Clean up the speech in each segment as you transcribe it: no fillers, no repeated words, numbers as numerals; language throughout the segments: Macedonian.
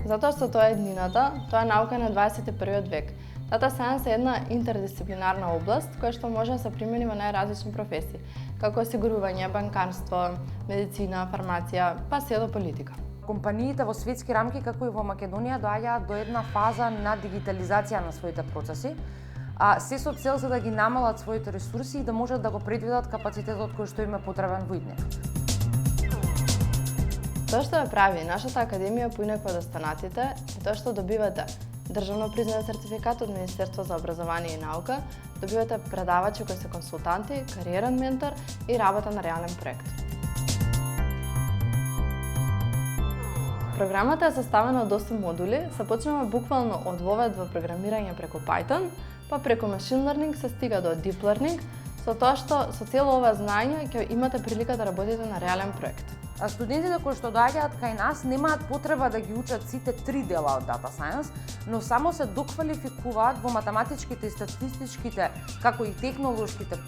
Затоа што тоа е еднината, тоа е наука на 21 век. Data Science е една интердисциплинарна област која што може да се примени во најразлични професии, како осигурување, банкарство, медицина, фармација, па се до политика. Компаниите во светски рамки, како и во Македонија, доаѓаат до една фаза на дигитализација на своите процеси, а се со цел за да ги намалат своите ресурси и да можат да го предвидат капацитетот кој што им е потребен во иднина. Тоа што ја прави нашата академија поинаква од останатите е тоа што добивате државно признат сертификат од Министерство за образование и наука, добивате предавачи кои се консултанти, кариерен ментор и работа на реален проект. Програмата е составена од 8 модули, се почнува буквално од вовед во програмирање преку Python, па преку machine learning се стига до deep learning, со тоа што со цело ова знање ќе имате прилика да работите на реален проект. А студентите кои што доаѓаат кај нас немаат потреба да ги учат сите 3 дела од Data Science, но само се доквалификуваат во математичките и статистичките, како и технолошките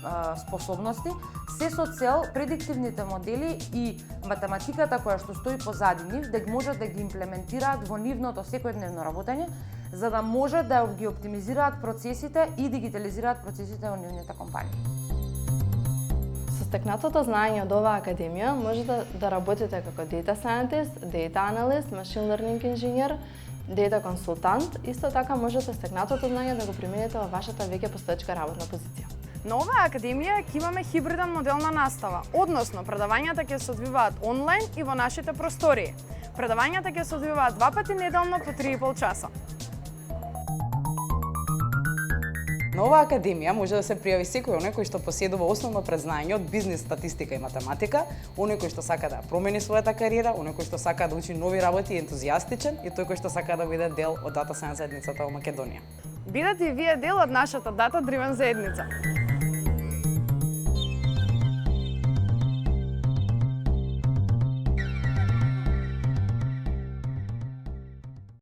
способности, се со цел предиктивните модели и математиката која што стои позади нив, да можат да ги имплементираат во нивното секојдневно работење, за да можат да ги оптимизираат процесите и дигитализираат процесите во нивните компании. Стекнатото знаење од оваа академија можете да работите како data scientist, data analyst, machine learning инженер, data консултант, исто така можете стекнатото знаење да го примените во вашата веќе постоечка работна позиција. На оваа академија ќе имаме хибриден модел на настава, односно предавањата ќе се одвиваат онлайн и во нашите простории. Предавањата ќе се одвиваат 2 пати неделно по 3,5 часа. На оваа академија може да се пријави секој оној кој што поседува основно предзнање од бизнис, статистика и математика, оној кој што сака да промени својата кариера, оној кој што сака да учи нови работи и ентузијастичен и тој кој што сака да биде дел од Data Science заедницата во Македонија. Бидете и вие дел од нашата Data Driven заедница.